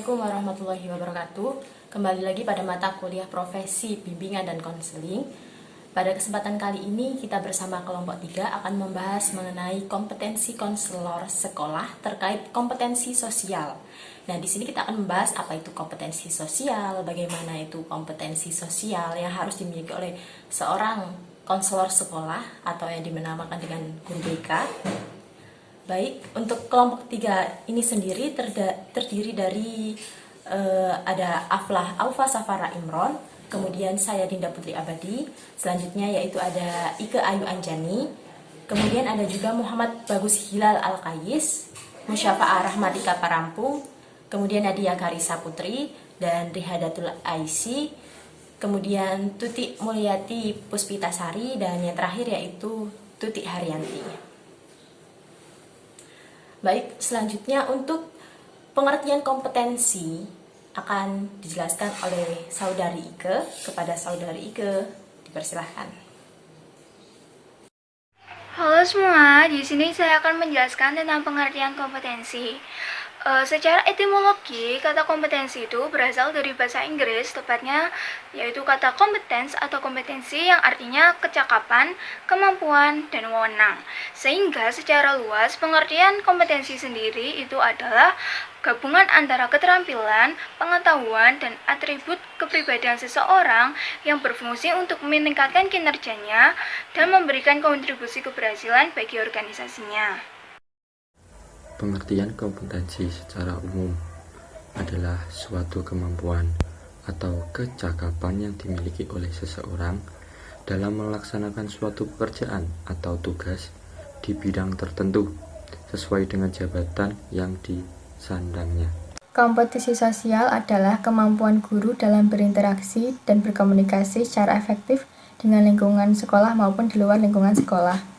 Assalamualaikum warahmatullahi wabarakatuh. Kembali lagi pada mata kuliah profesi bimbingan dan konseling. Pada kesempatan kali ini kita bersama kelompok 3 akan membahas mengenai kompetensi konselor sekolah terkait kompetensi sosial. Nah, di sini kita akan membahas apa itu kompetensi sosial, bagaimana itu kompetensi sosial yang harus dimiliki oleh seorang konselor sekolah atau yang dinamakan dengan guru BK. Baik, untuk kelompok 3 ini sendiri terdiri dari ada Aufa Safara Imron, kemudian saya Dinda Putri Abadi, selanjutnya yaitu ada Ike Ayu Anjani, kemudian ada juga Muhammad Bagus Hilal Al-Qais, Musyafa'ah Rahmatika Parampung, kemudian Nadia Karisa Putri, dan Rihadatul Aisi, kemudian Tuti Mulyati Puspitasari, dan yang terakhir yaitu Tuti Haryanti. Baik, selanjutnya untuk pengertian kompetensi akan dijelaskan oleh Saudari Ike. Kepada Saudari Ike, dipersilahkan. Halo semua, di sini saya akan menjelaskan tentang pengertian kompetensi. Secara etimologi, kata kompetensi itu berasal dari bahasa Inggris, tepatnya yaitu kata competence atau kompetensi yang artinya kecakapan, kemampuan, dan wewenang. Sehingga secara luas, pengertian kompetensi sendiri itu adalah gabungan antara keterampilan, pengetahuan, dan atribut kepribadian seseorang yang berfungsi untuk meningkatkan kinerjanya dan memberikan kontribusi keberhasilan bagi organisasinya. Pengertian kompetensi secara umum adalah suatu kemampuan atau kecakapan yang dimiliki oleh seseorang dalam melaksanakan suatu pekerjaan atau tugas di bidang tertentu sesuai dengan jabatan yang disandangnya. Kompetensi sosial adalah kemampuan guru dalam berinteraksi dan berkomunikasi secara efektif dengan lingkungan sekolah maupun di luar lingkungan sekolah.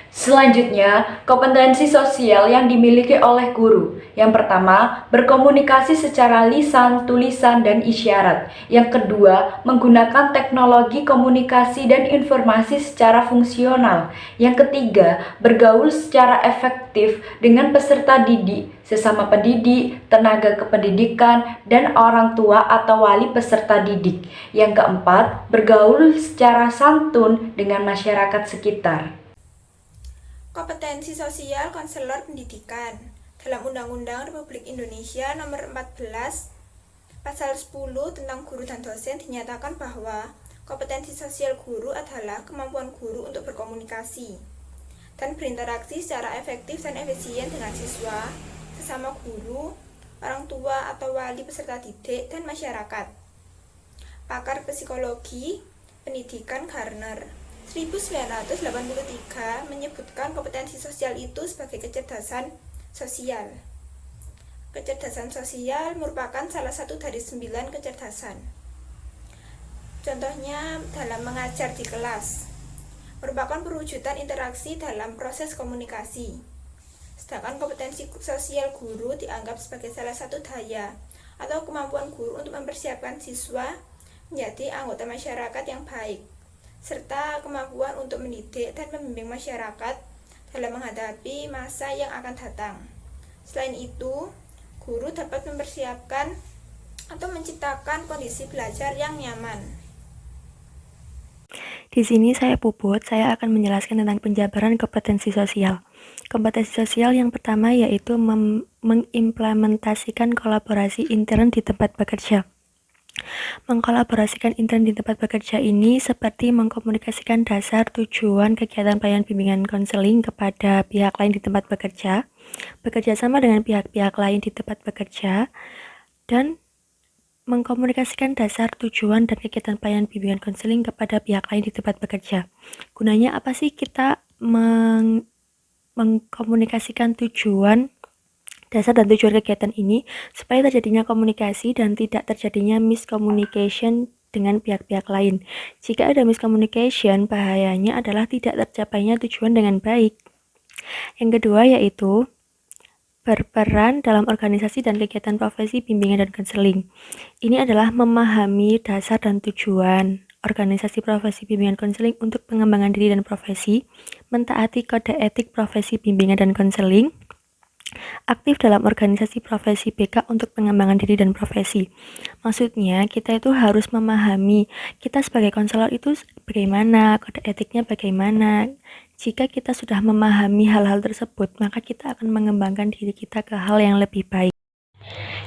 Selanjutnya, kompetensi sosial yang dimiliki oleh guru. Yang pertama, berkomunikasi secara lisan, tulisan, dan isyarat. Yang kedua, menggunakan teknologi komunikasi dan informasi secara fungsional. Yang ketiga, bergaul secara efektif dengan peserta didik, sesama pendidik, tenaga kependidikan, dan orang tua atau wali peserta didik. Yang keempat, bergaul secara santun dengan masyarakat sekitar. Kompetensi sosial konselor pendidikan. Dalam Undang-Undang Republik Indonesia Nomor 14 Pasal 10 tentang guru dan dosen dinyatakan bahwa kompetensi sosial guru adalah kemampuan guru untuk berkomunikasi dan berinteraksi secara efektif dan efisien dengan siswa, sesama guru, orang tua atau wali peserta didik, dan masyarakat. Pakar psikologi pendidikan Garner 1983 menyebutkan kompetensi sosial itu sebagai kecerdasan sosial. Kecerdasan sosial merupakan salah satu dari 9 kecerdasan. Contohnya dalam mengajar di kelas, merupakan perwujudan interaksi dalam proses komunikasi. Sedangkan kompetensi sosial guru dianggap sebagai salah satu daya atau kemampuan guru untuk mempersiapkan siswa menjadi anggota masyarakat yang baik, serta kemampuan untuk mendidik dan membimbing masyarakat dalam menghadapi masa yang akan datang. Selain itu, guru dapat mempersiapkan atau menciptakan kondisi belajar yang nyaman. Di sini saya Puput, saya akan menjelaskan tentang penjabaran kompetensi sosial. Kompetensi sosial yang pertama yaitu mengimplementasikan kolaborasi intern di tempat bekerja. Mengkolaborasikan intern di tempat bekerja ini seperti mengkomunikasikan dasar tujuan kegiatan pelayanan bimbingan konseling kepada pihak lain di tempat bekerja, bekerja sama dengan pihak-pihak lain di tempat bekerja, dan mengkomunikasikan dasar tujuan dan kegiatan pelayanan bimbingan konseling kepada pihak lain di tempat bekerja. Gunanya apa sih kita mengkomunikasikan tujuan dasar dan tujuan kegiatan ini supaya terjadinya komunikasi dan tidak terjadinya miscommunication dengan pihak-pihak lain. Jika ada miscommunication, bahayanya adalah tidak tercapainya tujuan dengan baik. Yang kedua yaitu berperan dalam organisasi dan kegiatan profesi bimbingan dan konseling. Ini adalah memahami dasar dan tujuan organisasi profesi bimbingan konseling untuk pengembangan diri dan profesi, mentaati kode etik profesi bimbingan dan konseling, Aktif dalam organisasi profesi BK untuk pengembangan diri dan profesi. Maksudnya, kita itu harus memahami kita sebagai konselor itu bagaimana, kode etiknya bagaimana. Jika kita sudah memahami hal-hal tersebut, maka kita akan mengembangkan diri kita ke hal yang lebih baik.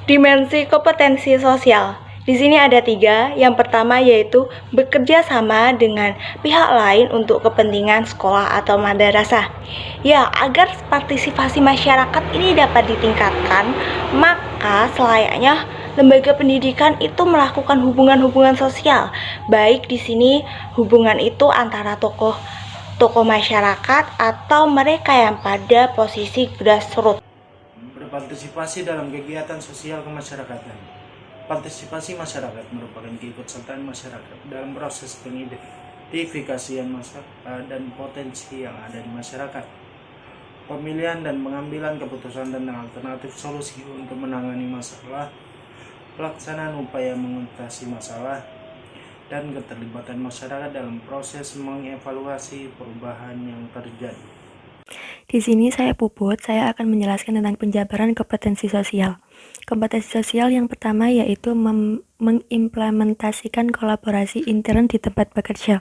Dimensi kompetensi sosial. Di sini ada 3. Yang pertama yaitu bekerja sama dengan pihak lain untuk kepentingan sekolah atau madrasah. Ya, agar partisipasi masyarakat ini dapat ditingkatkan, maka selayaknya lembaga pendidikan itu melakukan hubungan-hubungan sosial. Baik di sini hubungan itu antara tokoh masyarakat atau mereka yang pada posisi grassroots. Berpartisipasi dalam kegiatan sosial kemasyarakatan. Partisipasi masyarakat merupakan keikutsertaan masyarakat dalam proses pengidentifikasian masalah dan potensi yang ada di masyarakat. Pemilihan dan pengambilan keputusan tentang alternatif solusi untuk menangani masalah, pelaksanaan upaya mengatasi masalah, dan keterlibatan masyarakat dalam proses mengevaluasi perubahan yang terjadi. Di sini saya akan menjelaskan tentang penjabaran kompetensi sosial. Kompetensi sosial yang pertama yaitu mengimplementasikan kolaborasi intern di tempat bekerja.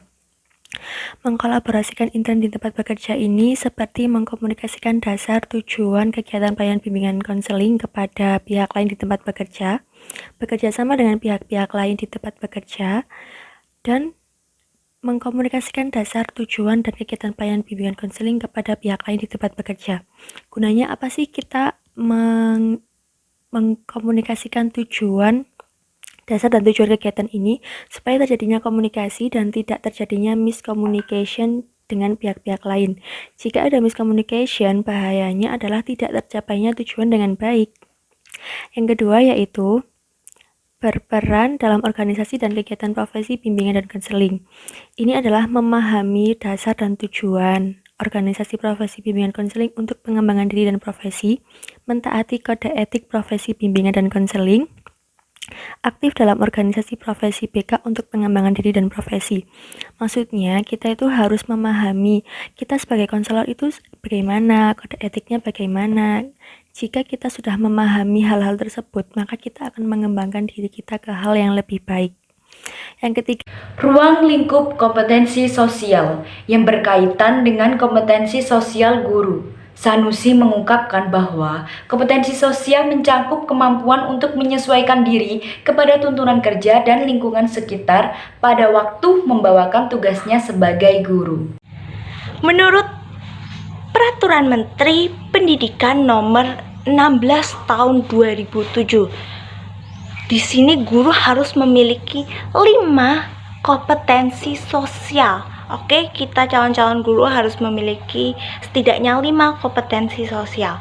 Mengkolaborasikan intern di tempat bekerja ini seperti mengkomunikasikan dasar tujuan kegiatan pelayanan bimbingan konseling kepada pihak lain di tempat bekerja, bekerja sama dengan pihak-pihak lain di tempat bekerja, dan mengkomunikasikan dasar tujuan dan kegiatan pelayanan bimbingan konseling kepada pihak lain di tempat bekerja. Gunanya apa sih kita mengkomunikasikan tujuan, dasar dan tujuan kegiatan ini supaya terjadinya komunikasi dan tidak terjadinya miscommunication dengan pihak-pihak lain. Jika ada miscommunication, bahayanya adalah tidak tercapainya tujuan dengan baik. Yang kedua yaitu berperan dalam organisasi dan kegiatan profesi bimbingan dan konseling. Ini adalah memahami dasar dan tujuan organisasi profesi bimbingan konseling untuk pengembangan diri dan profesi, mentaati kode etik profesi bimbingan dan konseling, aktif dalam organisasi profesi BK untuk pengembangan diri dan profesi. Maksudnya, kita itu harus memahami kita sebagai konselor itu bagaimana, kode etiknya bagaimana. Jika kita sudah memahami hal-hal tersebut, maka kita akan mengembangkan diri kita ke hal yang lebih baik. Yang ketiga, Ruang lingkup kompetensi sosial yang berkaitan dengan kompetensi sosial guru. Sanusi mengungkapkan bahwa kompetensi sosial mencakup kemampuan untuk menyesuaikan diri kepada tuntunan kerja dan lingkungan sekitar pada waktu membawakan tugasnya sebagai guru. Menurut Peraturan Menteri Pendidikan Nomor 16 Tahun 2007, di sini guru harus memiliki 5 kompetensi sosial. Oke, kita calon-calon guru harus memiliki setidaknya 5 kompetensi sosial.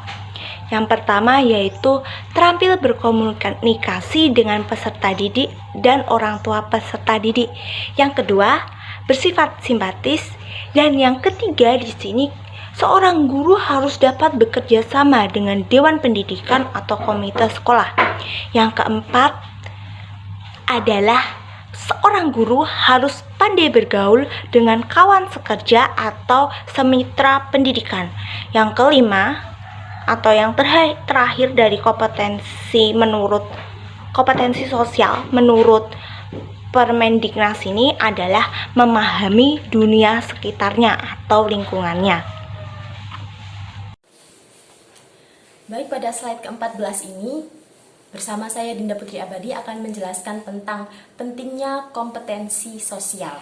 Yang pertama yaitu terampil berkomunikasi dengan peserta didik dan orang tua peserta didik. Yang kedua, bersifat simpatis. Dan yang ketiga di sini, seorang guru harus dapat bekerja sama dengan dewan pendidikan atau komite sekolah. Yang keempat adalah seorang guru harus pandai bergaul dengan kawan sekerja atau semitra pendidikan. Yang kelima atau yang terakhir dari kompetensi sosial menurut Permendiknas ini adalah memahami dunia sekitarnya atau lingkungannya. Baik, pada slide ke-14 ini, bersama saya Dinda Putri Abadi akan menjelaskan tentang pentingnya kompetensi sosial.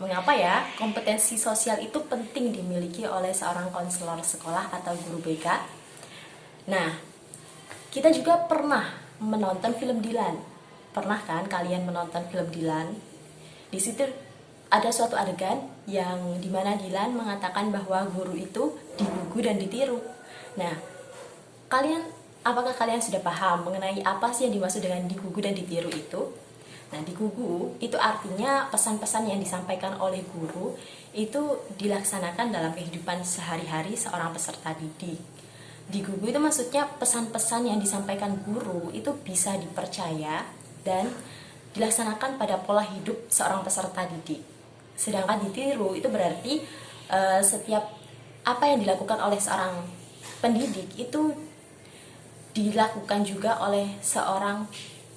Mengapa ya kompetensi sosial itu penting dimiliki oleh seorang konselor sekolah atau guru BK? Nah, kita juga pernah menonton film Dilan. Pernah kan kalian menonton film Dilan? Di situ ada suatu adegan yang dimana Dilan mengatakan bahwa guru itu digugu dan ditiru. Nah, apakah kalian sudah paham mengenai apa sih yang dimaksud dengan digugu dan ditiru itu? Nah, digugu itu artinya pesan-pesan yang disampaikan oleh guru itu dilaksanakan dalam kehidupan sehari-hari seorang peserta didik. Digugu itu maksudnya pesan-pesan yang disampaikan guru itu bisa dipercaya dan dilaksanakan pada pola hidup seorang peserta didik. Sedangkan ditiru itu berarti setiap apa yang dilakukan oleh seorang pendidik itu dilakukan juga oleh seorang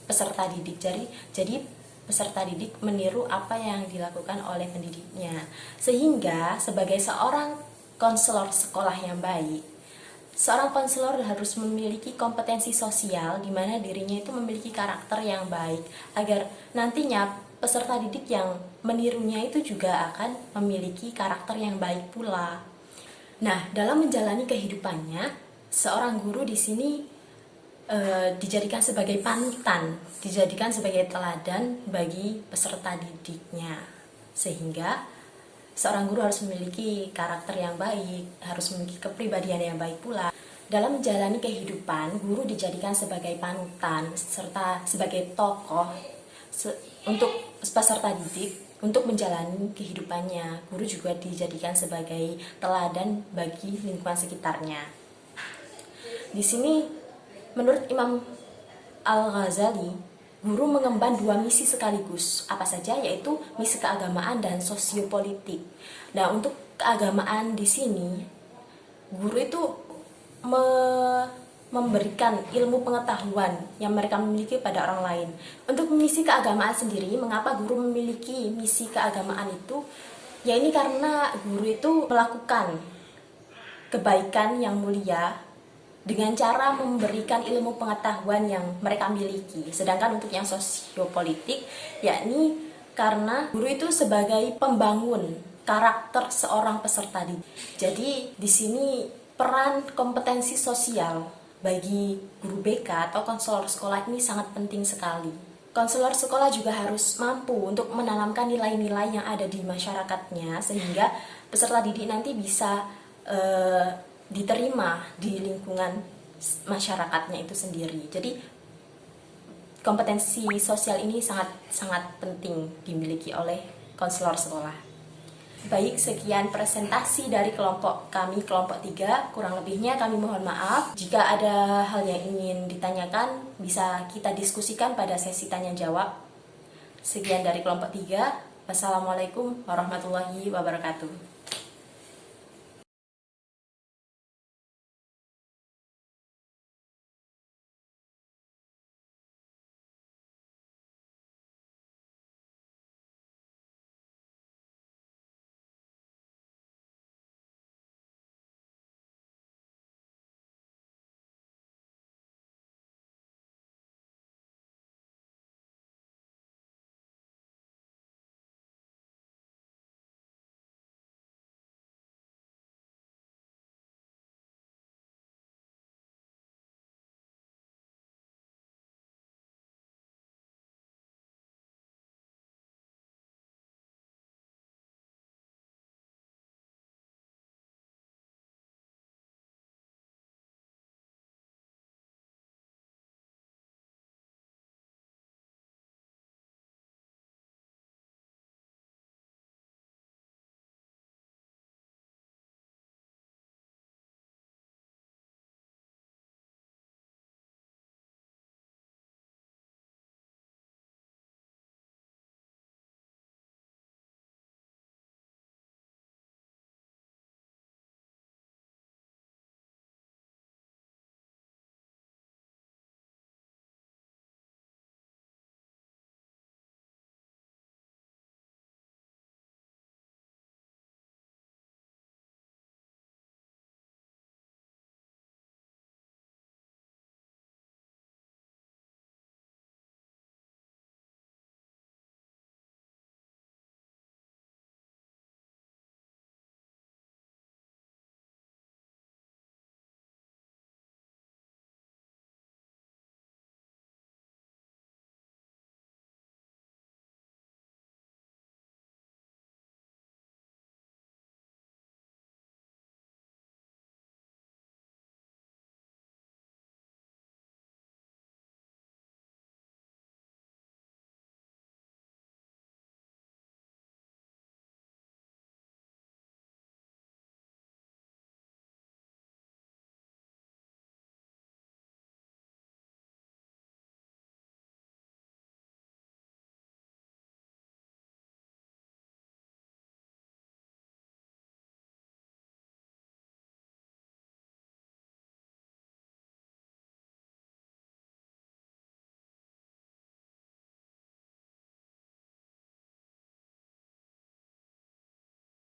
peserta didik. Jadi peserta didik meniru apa yang dilakukan oleh pendidiknya. Sehingga sebagai seorang konselor sekolah yang baik, seorang konselor harus memiliki kompetensi sosial di mana dirinya itu memiliki karakter yang baik agar nantinya peserta didik yang menirunya itu juga akan memiliki karakter yang baik pula. Nah, dalam menjalani kehidupannya, seorang guru di sini dijadikan sebagai panutan, dijadikan sebagai teladan bagi peserta didiknya. Sehingga seorang guru harus memiliki karakter yang baik, harus memiliki kepribadian yang baik pula. Dalam menjalani kehidupan, guru dijadikan sebagai panutan serta sebagai tokoh untuk peserta didik untuk menjalani kehidupannya. Guru juga dijadikan sebagai teladan bagi lingkungan sekitarnya. Di sini menurut Imam Al-Ghazali, guru mengemban dua misi sekaligus. Apa saja? Yaitu misi keagamaan dan sosiopolitik. Nah, untuk keagamaan di sini, guru itu memberikan ilmu pengetahuan yang mereka memiliki pada orang lain. Untuk misi keagamaan sendiri, mengapa guru memiliki misi keagamaan itu? Ya ini karena guru itu melakukan kebaikan yang mulia dengan cara memberikan ilmu pengetahuan yang mereka miliki. Sedangkan untuk yang sosiopolitik, yakni karena guru itu sebagai pembangun karakter seorang peserta didik. Jadi di sini peran kompetensi sosial bagi guru BK atau konselor sekolah ini sangat penting sekali. Konselor sekolah juga harus mampu untuk menanamkan nilai-nilai yang ada di masyarakatnya sehingga peserta didik nanti bisa diterima di lingkungan masyarakatnya itu sendiri. Jadi kompetensi sosial ini sangat penting dimiliki oleh konselor sekolah. Baik, sekian presentasi dari kelompok kami, kelompok 3. Kurang lebihnya kami mohon maaf. Jika ada hal yang ingin ditanyakan, bisa kita diskusikan pada sesi tanya jawab. Sekian dari kelompok 3. Wassalamualaikum warahmatullahi wabarakatuh.